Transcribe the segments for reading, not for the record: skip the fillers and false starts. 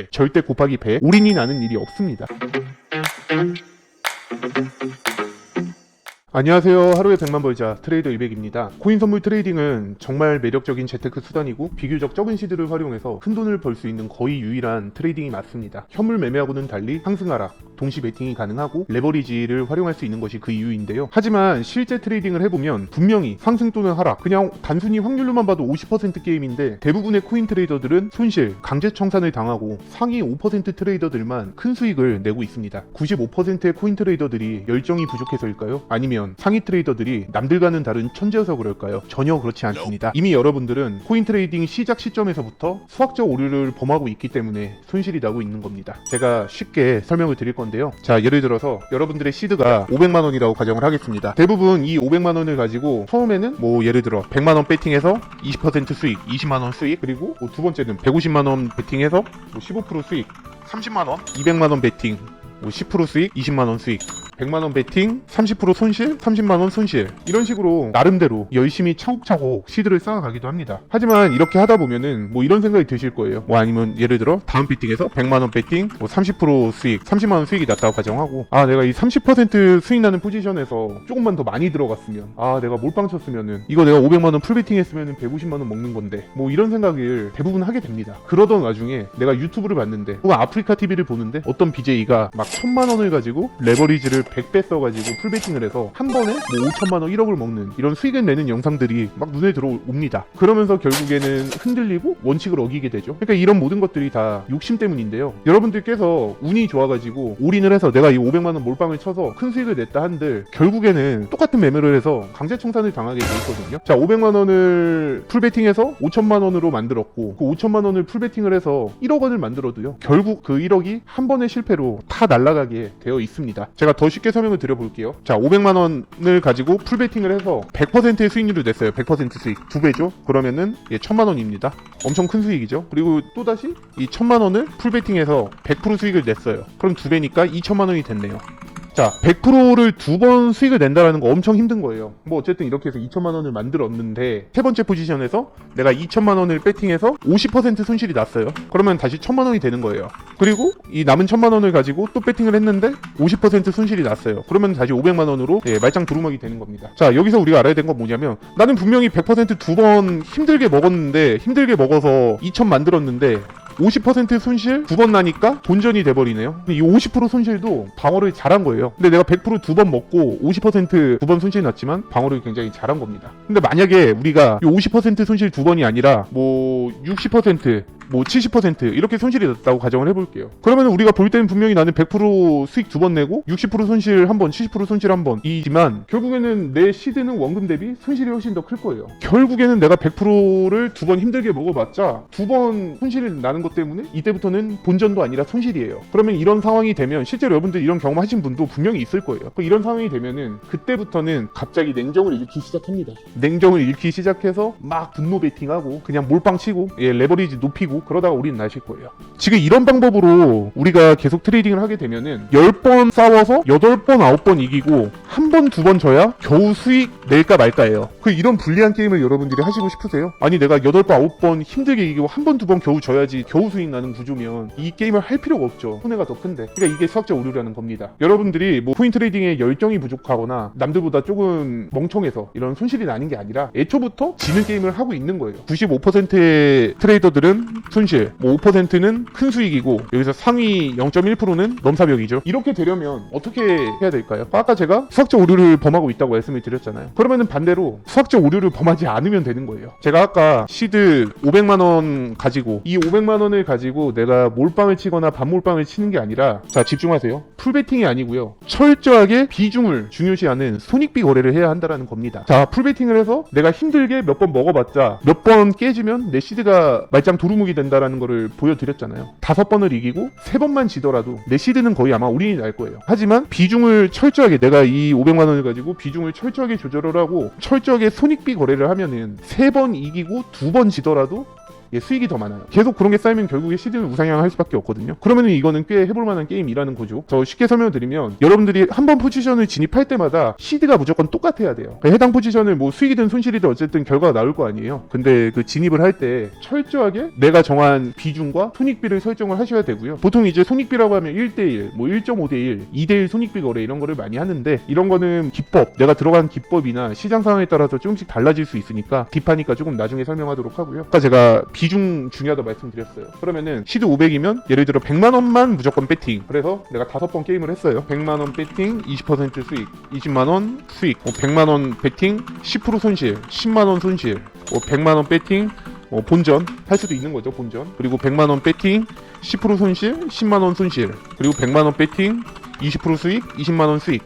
절대 곱하기 100 올인이 나는 일이 없습니다. 안녕하세요. 하루에 100만 벌자 트레이더 200입니다. 코인 선물 트레이딩은 정말 매력적인 재테크 수단이고 비교적 적은 시드를 활용해서 큰 돈을 벌 수 있는 거의 유일한 트레이딩이 맞습니다. 현물 매매하고는 달리 상승하락, 동시 베팅이 가능하고 레버리지를 활용할 수 있는 것이 그 이유인데요. 하지만 실제 트레이딩을 해보면 분명히 상승 또는 하락, 그냥 단순히 확률로만 봐도 50% 게임인데 대부분의 코인 트레이더들은 손실, 강제 청산을 당하고 상위 5% 트레이더들만 큰 수익을 내고 있습니다. 95%의 코인 트레이더들이 열정이 부족해서일까요? 아니면 상위 트레이더들이 남들과는 다른 천재여서 그럴까요? 전혀 그렇지 않습니다. 이미 여러분들은 코인 트레이딩 시작 시점에서부터 수학적 오류를 범하고 있기 때문에 손실이 나고 있는 겁니다. 제가 쉽게 설명을 드릴 건데요. 자, 예를 들어서 여러분들의 시드가 500만 원이라고 가정을 하겠습니다. 대부분 이 500만 원을 가지고 처음에는 예를 들어 100만 원 베팅해서 20% 수익, 20만 원 수익, 그리고 두 번째는 150만 원 베팅해서 15% 수익, 30만 원, 200만 원 베팅, 10% 수익, 20만 원 수익, 100만원 베팅, 30% 손실, 30만원 손실, 이런 식으로 나름대로 열심히 차곡차곡 시드를 쌓아가기도 합니다. 하지만 이렇게 하다 보면은 이런 생각이 드실 거예요. 아니면 예를 들어 다음 베팅에서 100만원 베팅, 30% 수익, 30만원 수익이 났다고 가정하고, 내가 이 30% 수익 나는 포지션에서 조금만 더 많이 들어갔으면, 내가 몰빵 쳤으면은 이거 내가 500만원 풀베팅 했으면은 150만원 먹는 건데, 이런 생각을 대부분 하게 됩니다. 그러던 와중에 내가 유튜브를 봤는데, 혹은 아프리카 TV를 보는데 어떤 BJ가 막 1000만원을 가지고 레버리지를 100배 써가지고 풀베팅을 해서 한 번에 5천만원 1억을 먹는 이런 수익을 내는 영상들이 막 눈에 들어옵니다. 그러면서 결국에는 흔들리고 원칙을 어기게 되죠. 그러니까 이런 모든 것들이 다 욕심 때문인데요. 여러분들께서 운이 좋아가지고 올인을 해서 내가 이 500만원 몰빵을 쳐서 큰 수익을 냈다 한들 결국에는 똑같은 매매를 해서 강제청산을 당하게 돼 있거든요. 자, 500만원을 풀베팅해서 5천만원으로 만들었고, 그 5천만원을 풀베팅을 해서 1억 원을 만들어도요, 결국 그 1억이 한 번의 실패로 다 날아가게 되어 있습니다. 제가 더 쉽게 설명을 드려볼게요. 자, 500만 원을 가지고 풀베팅을 해서 100%의 수익률을 냈어요. 100% 수익. 2배죠? 그러면은 1000만 원입니다. 엄청 큰 수익이죠. 그리고 또다시 이 1000만 원을 풀베팅해서 100% 수익을 냈어요. 그럼 2배니까 2000만 원이 됐네요. 자, 100%를 두 번 수익을 낸다라는 거 엄청 힘든 거예요. 어쨌든 이렇게 해서 2천만 원을 만들었는데 세 번째 포지션에서 내가 2천만 원을 베팅해서 50% 손실이 났어요. 그러면 다시 1000만 원이 되는 거예요. 그리고 이 남은 1000만 원을 가지고 또 베팅을 했는데 50% 손실이 났어요. 그러면 다시 500만 원으로 말짱 두루마기 되는 겁니다. 자, 여기서 우리가 알아야 되는 건 뭐냐면, 나는 분명히 100% 두 번 힘들게 먹었는데, 힘들게 먹어서 2천 만들었는데 50% 손실 두 번 나니까 본전이 돼버리네요. 이 50% 손실도 방어를 잘한 거예요. 근데 내가 100% 두 번 먹고 50% 두 번 손실 났지만 방어를 굉장히 잘한 겁니다. 근데 만약에 우리가 이 50% 손실 두 번이 아니라 60%, 70% 이렇게 손실이 났다고 가정을 해볼게요. 그러면 우리가 볼 때는 분명히 나는 100% 수익 두 번 내고 60% 손실 한 번, 70% 손실 한 번이지만 결국에는 내 시드는 원금 대비 손실이 훨씬 더 클 거예요. 결국에는 내가 100%를 두 번 힘들게 먹어봤자 두 번 손실이 나는 것 때문에 이때부터는 본전도 아니라 손실이에요. 그러면 이런 상황이 되면 실제로 여러분들 이런 경험하신 분도 분명히 있을 거예요. 이런 상황이 되면은 그때부터는 갑자기 냉정을 잃기 시작합니다. 냉정을 잃기 시작해서 막 분노 베팅하고 그냥 몰빵 치고 레버리지 높이고 그러다가 우리는 나실 거예요. 지금 이런 방법으로 우리가 계속 트레이딩을 하게 되면은 10번 싸워서 8번, 9번 이기고 한 번, 두 번 져야 겨우 수익 낼까 말까예요. 이런 불리한 게임을 여러분들이 하시고 싶으세요? 아니, 내가 8번, 9번 힘들게 이기고 한 번, 두 번 겨우 져야지 겨우 수익 나는 구조면 이 게임을 할 필요가 없죠. 손해가 더 큰데. 그러니까 이게 수학적 오류라는 겁니다. 여러분들이 코인 트레이딩에 열정이 부족하거나 남들보다 조금 멍청해서 이런 손실이 나는 게 아니라 애초부터 지는 게임을 하고 있는 거예요. 95%의 트레이더들은 손실, 5%는 큰 수익이고 여기서 상위 0.1%는 넘사벽이죠. 이렇게 되려면 어떻게 해야 될까요? 아까 제가 수학적 오류를 범하고 있다고 말씀을 드렸잖아요. 그러면은 반대로 수학적 오류를 범하지 않으면 되는 거예요. 제가 아까 시드 500만 원 가지고 이 500만 원을 가지고 내가 몰빵을 치거나 반몰빵을 치는 게 아니라, 자, 집중하세요. 풀베팅이 아니고요. 철저하게 비중을 중요시하는 손익비 거래를 해야 한다는 겁니다. 자, 풀베팅을 해서 내가 힘들게 몇 번 먹어봤자 몇 번 깨지면 내 시드가 말짱 도루묵이 된다라는 거를 보여드렸잖아요. 5번을 이기고 3번만 지더라도 내 시드는 거의 아마 올인이 날 거예요. 하지만 비중을 철저하게, 내가 이 500만 원을 가지고 비중을 철저하게 조절을 하고 철저하게 손익비 거래를 하면은 3번 이기고 2번 지더라도 수익이 더 많아요. 계속 그런 게 쌓이면 결국에 시드는 우상향할 수밖에 없거든요. 그러면은 이거는 꽤 해볼 만한 게임이라는 거죠. 저 쉽게 설명드리면 여러분들이 한 번 포지션을 진입할 때마다 시드가 무조건 똑같아야 돼요. 해당 포지션을 뭐 수익이든 손실이든 어쨌든 결과가 나올 거 아니에요. 근데 그 진입을 할 때 철저하게 내가 정한 비중과 손익비를 설정을 하셔야 되고요. 보통 이제 손익비라고 하면 1대1, 뭐 1.5대1, 2대1 손익비 거래 이런 거를 많이 하는데 이런 거는 기법, 내가 들어간 기법이나 시장 상황에 따라서 조금씩 달라질 수 있으니까 딥하니까 조금 나중에 설명하도록 하고요. 아까 제가 비중 중요하다고 말씀드렸어요. 그러면은 시드 500이면 예를 들어 100만 원만 무조건 배팅. 그래서 내가 5번 게임을 했어요. 100만 원 배팅, 20% 수익, 20만 원 수익, 100만 원 배팅, 10% 손실, 10만 원 손실, 100만 원 배팅, 본전 할 수도 있는 거죠. 본전. 그리고 100만 원 배팅, 10% 손실, 10만 원 손실. 그리고 100만 원 배팅, 20% 수익, 20만 원 수익.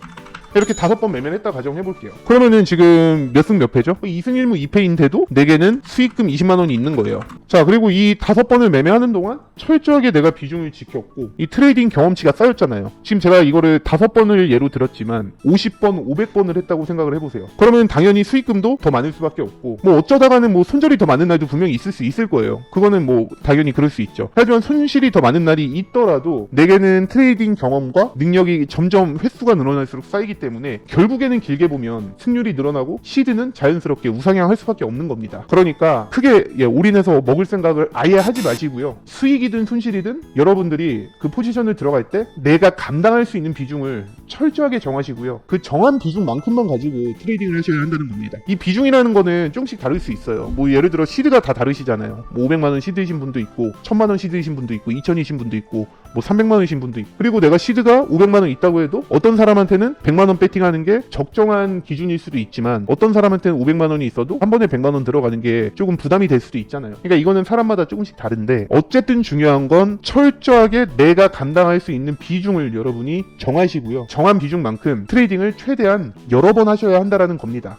이렇게 5번 매매를 했다 가정해볼게요. 그러면은 지금 몇 승 몇 패죠? 2승 1무 2패인데도 내게는 수익금 20만 원이 있는 거예요. 자, 그리고 이 5번을 매매하는 동안 철저하게 내가 비중을 지켰고 이 트레이딩 경험치가 쌓였잖아요. 지금 제가 이거를 5번을 예로 들었지만 50번, 500번을 했다고 생각을 해보세요. 그러면 당연히 수익금도 더 많을 수밖에 없고 뭐 어쩌다가는 뭐 손절이 더 많은 날도 분명히 있을 수 있을 거예요. 그거는 뭐 당연히 그럴 수 있죠. 하지만 손실이 더 많은 날이 있더라도 내게는 트레이딩 경험과 능력이 점점 횟수가 늘어날수록 쌓이기 때문에 결국에는 길게 보면 승률이 늘어나고 시드는 자연스럽게 우상향할 수밖에 없는 겁니다. 그러니까 크게 올인해서 먹을 생각을 아예 하지 마시고요. 수익이든 손실이든 여러분들이 그 포지션을 들어갈 때 내가 감당할 수 있는 비중을 철저하게 정하시고요. 그 정한 비중만큼만 가지고 트레이딩을 하셔야 한다는 겁니다. 이 비중이라는 거는 조금씩 다를 수 있어요. 뭐 예를 들어 시드가 다 다르시잖아요. 뭐 500만 원 시드이신 분도 있고 1000만 원 시드이신 분도 있고 2000이신 분도 있고 뭐 300만 원이신 분도 있고 그리고 내가 시드가 500만 원 있다고 해도 어떤 사람한테는 100만 원 배팅하는 게 적정한 기준일 수도 있지만 어떤 사람한테는 500만 원이 있어도 한 번에 100만 원 들어가는 게 조금 부담이 될 수도 있잖아요. 그러니까 이거는 사람마다 조금씩 다른데 어쨌든 중요한 건 철저하게 내가 감당할 수 있는 비중을 여러분이 정하시고요. 정한 비중만큼 트레이딩을 최대한 여러 번 하셔야 한다라는 겁니다.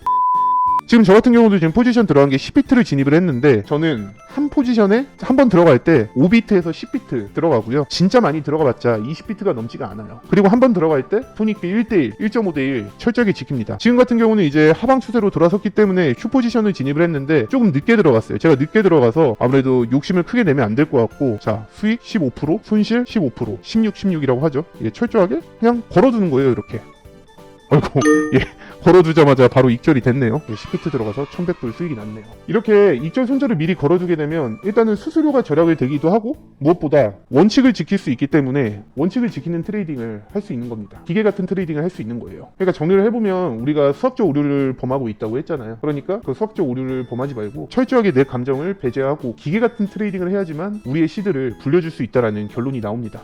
지금 저 같은 경우도 지금 포지션 들어간 게 10비트를 진입을 했는데 저는 한 포지션에 한 번 들어갈 때 5비트에서 10비트 들어가고요. 진짜 많이 들어가봤자 20비트가 넘지가 않아요. 그리고 한 번 들어갈 때 손익비 1대1, 1.5대1 철저하게 지킵니다. 지금 같은 경우는 이제 하방 추세로 돌아섰기 때문에 슈포지션을 진입을 했는데 조금 늦게 들어갔어요. 제가 늦게 들어가서 아무래도 욕심을 크게 내면 안 될 것 같고 자 수익 15%, 손실 15%, 16, 16이라고 하죠. 이게 철저하게 그냥 걸어두는 거예요. 이렇게. 아이고 걸어두자마자 바로 익절이 됐네요. 10비트 들어가서 1100불 수익이 났네요. 이렇게 익절 손절을 미리 걸어두게 되면 일단은 수수료가 절약이 되기도 하고 무엇보다 원칙을 지킬 수 있기 때문에 원칙을 지키는 트레이딩을 할 수 있는 겁니다. 기계 같은 트레이딩을 할 수 있는 거예요. 그러니까 정리를 해보면 우리가 수학적 오류를 범하고 있다고 했잖아요. 그러니까 그 수학적 오류를 범하지 말고 철저하게 내 감정을 배제하고 기계 같은 트레이딩을 해야지만 우리의 시드를 불려줄 수 있다라는 결론이 나옵니다.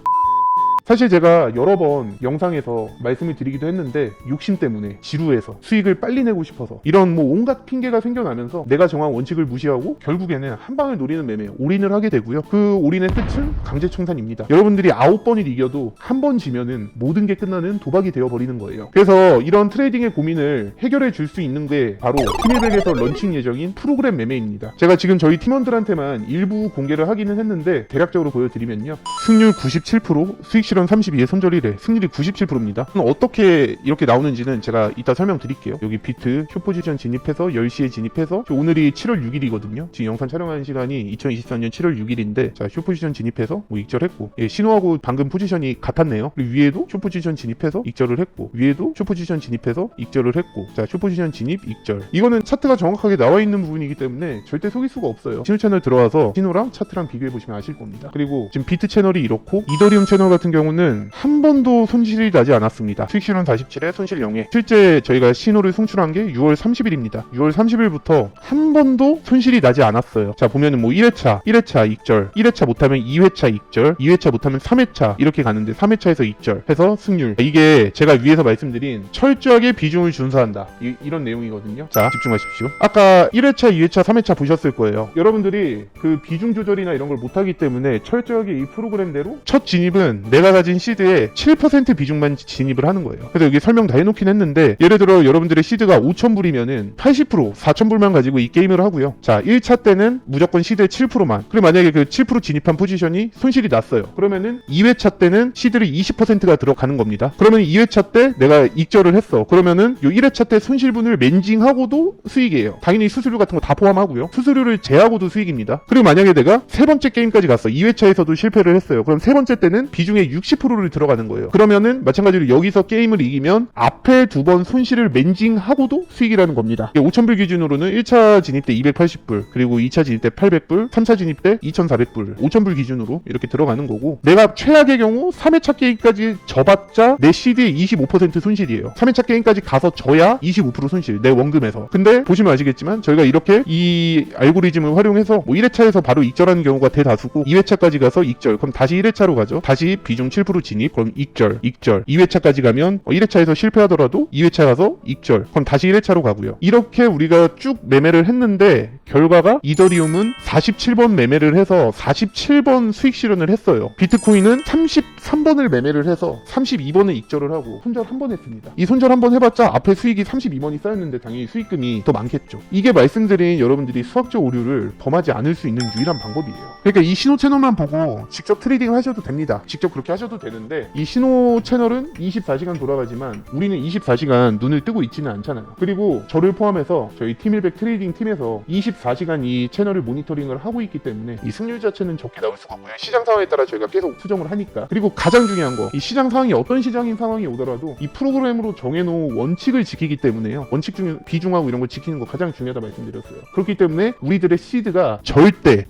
사실 제가 여러 번 영상에서 말씀을 드리기도 했는데 욕심 때문에 지루해서 수익을 빨리 내고 싶어서 이런 뭐 온갖 핑계가 생겨나면서 내가 정한 원칙을 무시하고 결국에는 한 방을 노리는 매매에 올인을 하게 되고요. 그 올인의 끝은 강제청산입니다. 여러분들이 9번을 이겨도 한 번 지면은 모든 게 끝나는 도박이 되어버리는 거예요. 그래서 이런 트레이딩의 고민을 해결해 줄 수 있는 게 바로 팀100에서 런칭 예정인 프로그램 매매입니다. 제가 지금 저희 팀원들한테만 일부 공개를 하기는 했는데 대략적으로 보여드리면요. 승률 97%, 수익 실현 32에 손절 1회, 승률이 97%입니다. 어떻게 이렇게 나오는지는 제가 이따 설명드릴게요. 여기 비트 슈포지션 진입해서 10시에 진입해서 오늘이 7월 6일이거든요. 지금 영상 촬영하는 시간이 2024년 7월 6일인데 자 슈포지션 진입해서 뭐 익절했고 신호하고 방금 포지션이 같았네요. 그리고 위에도 슈포지션 진입해서 익절을 했고 위에도 슈포지션 진입해서 익절을 했고 자 슈포지션 진입 익절 이거는 차트가 정확하게 나와 있는 부분이기 때문에 절대 속일 수가 없어요. 신호 채널 들어와서 신호랑 차트랑 비교해보시면 아실 겁니다. 그리고 지금 비트 채널이 이렇고 이더리움 채널 같은 경우는 한 번도 손실이 나지 않았습니다. 수익 실현 47에 손실 0에 실제 저희가 신호를 송출한 게 6월 30일입니다. 6월 30일부터 한 번도 손실이 나지 않았어요. 자 보면은 뭐 1회차 익절 1회차 못하면 2회차 익절 2회차 못하면 3회차 이렇게 가는데 3회차에서 익절 해서 승률 이게 제가 위에서 말씀드린 철저하게 비중을 준수한다 이런 내용이거든요. 자 집중하십시오. 아까 1회차 2회차 3회차 보셨을 거예요. 여러분들이 그 비중 조절이나 이런 걸 못하기 때문에 철저하게 이 프로그램대로 첫 진입은 내가 내가 가진 시드의 7% 비중만 진입을 하는 거예요. 그래서 여기 설명 다 해놓긴 했는데, 예를 들어 여러분들의 시드가 5,000불이면은 80% 4,000불만 가지고 이 게임을 하고요. 자, 1차 때는 무조건 시드의 7%만. 그리고 만약에 그 7% 진입한 포지션이 손실이 났어요. 그러면은 2회차 때는 시드를 20%가 들어가는 겁니다. 그러면 2회차 때 내가 익절을 했어. 그러면은 요 1회차 때 손실분을 맨징하고도 수익이에요. 당연히 수수료 같은 거 다 포함하고요. 수수료를 제하고도 수익입니다. 그리고 만약에 내가 세 번째 게임까지 갔어. 2회차에서도 실패를 했어요. 그럼 세 번째 때는 비중의 60%를 들어가는 거예요. 그러면은 마찬가지로 여기서 게임을 이기면 앞에 두 번 손실을 맨징하고도 수익이라는 겁니다. 5,000불 기준으로는 1차 진입 때 280불, 그리고 2차 진입 때 800불, 3차 진입 때 2,400불, 5,000불 기준으로 이렇게 들어가는 거고, 내가 최악의 경우 3회차 게임까지 져봤자 내 시드의 25% 손실이에요. 3회차 게임까지 가서 져야 25% 손실, 내 원금에서. 근데 보시면 아시겠지만 저희가 이렇게 이 알고리즘을 활용해서 뭐 1회차에서 바로 익절하는 경우가 대다수고, 2회차까지 가서 익절, 그럼 다시 1회차로 가죠. 다시 비중 7% 진입, 그럼 익절. 2회차까지 가면 1회차에서 실패하더라도 2회차 가서 익절, 그럼 다시 1회차로 가고요. 이렇게 우리가 쭉 매매를 했는데 결과가 이더리움은 47번 매매를 해서 47번 수익 실현을 했어요. 비트코인은 33번을 매매를 해서 32번을 익절을 하고 손절 한 번 했습니다. 이 손절 한 번 해봤자 앞에 수익이 32번이 쌓였는데 당연히 수익금이 더 많겠죠. 이게 말씀드린 여러분들이 수학적 오류를 범하지 않을 수 있는 유일한 방법이에요. 그러니까 이 신호 채널만 보고 직접 트레이딩을 하셔도 됩니다. 직접 그렇게 하셔도 되는데, 이 신호 채널은 24시간 돌아가지만 우리는 24시간 눈을 뜨고 있지는 않잖아요. 그리고 저를 포함해서 저희 팀100 트레이딩 팀에서 24시간 이 채널을 모니터링을 하고 있기 때문에 이 승률 자체는 적게 나올 수가 없고요. 시장 상황에 따라 저희가 계속 수정을 하니까. 그리고 가장 중요한 거, 이 시장 상황이 어떤 시장인 상황이 오더라도 이 프로그램으로 정해놓은 원칙을 지키기 때문에요. 원칙 중에 비중하고 이런 걸 지키는 거 가장 중요하다 말씀드렸어요. 그렇기 때문에 우리들의 시드가 절대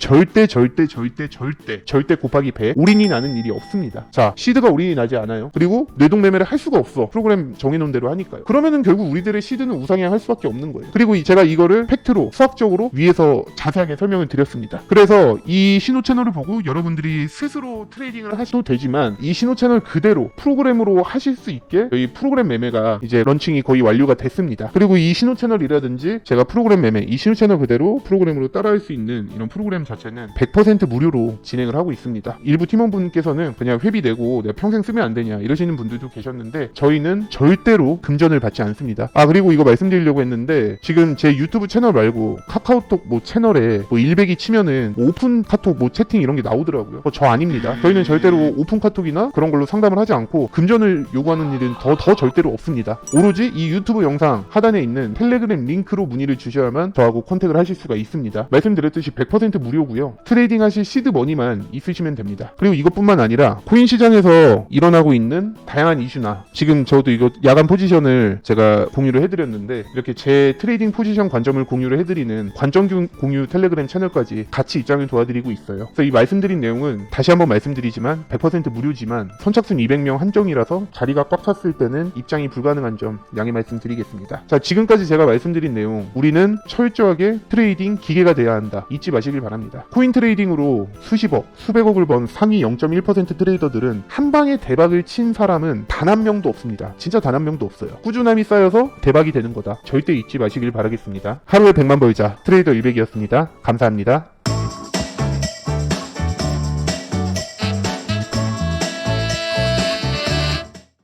곱하기 100 올인이 나는 일이 없습니다. 자, 시드가 올인이 나지 않아요. 그리고 뇌동매매를 할 수가 없어. 프로그램 정해놓은 대로 하니까요. 그러면은 결국 우리들의 시드는 우상향할 수밖에 없는 거예요. 그리고 제가 이거를 팩트로 수학적으로 위에서 자세하게 설명을 드렸습니다. 그래서 이 신호 채널을 보고 여러분들이 스스로 트레이딩을 하셔도 되지만, 이 신호 채널 그대로 프로그램으로 하실 수 있게 이 프로그램 매매가 이제 런칭이 거의 완료가 됐습니다. 그리고 이 신호 채널이라든지 제가 프로그램 매매, 이 신호 채널 그대로 프로그램으로 따라할 수 있는 이런 프로그램 자체는 100% 무료로 진행을 하고 있습니다. 일부 팀원분께서는 그냥 회비 내고 내가 평생 쓰면 안 되냐 이러시는 분들도 계셨는데, 저희는 절대로 금전을 받지 않습니다. 그리고 이거 말씀드리려고 했는데, 지금 제 유튜브 채널 말고 카카오톡 뭐 채널에 뭐 일백이 치면은 오픈 카톡 뭐 채팅 이런 게 나오더라고요. 저 아닙니다. 저희는 절대로 오픈 카톡이나 그런 걸로 상담을 하지 않고 금전을 요구하는 일은 더 절대로 없습니다. 오로지 이 유튜브 영상 하단에 있는 텔레그램 링크로 문의를 주셔야만 저하고 컨택을 하실 수가 있습니다. 말씀드렸듯이 100% 무료고요. 트레이딩 하실 시드 머니만 있으시면 됩니다. 그리고 이것뿐만 아니라 코인 시장에서 일어나고 있는 다양한 이슈나, 지금 저도 이거 야간 포지션을 제가 공유를 해드렸는데, 이렇게 제 트레이딩 포지션 관점을 공유를 해드리는 관점 공유 텔레그램 채널까지 같이 입장을 도와드리고 있어요. 그래서 이 말씀드린 내용은 다시 한번 말씀드리지만 100% 무료지만 선착순 200명 한정이라서 자리가 꽉 찼을 때는 입장이 불가능한 점 양해 말씀드리겠습니다. 자, 지금까지 제가 말씀드린 내용, 우리는 철저하게 트레이딩 기계가 돼야 한다, 잊지 마시길 바랍니다. 코인 트레이딩으로 수십억, 수백억을 번 상위 0.1% 트레이더들은 한 방에 대박을 친 사람은 단 한 명도 없습니다. 진짜 단 한 명도 없어요. 꾸준함이 쌓여서 대박이 되는 거다. 절대 잊지 마시길 바라겠습니다. 하루에 100만 벌자 트레이더 100이었습니다. 감사합니다.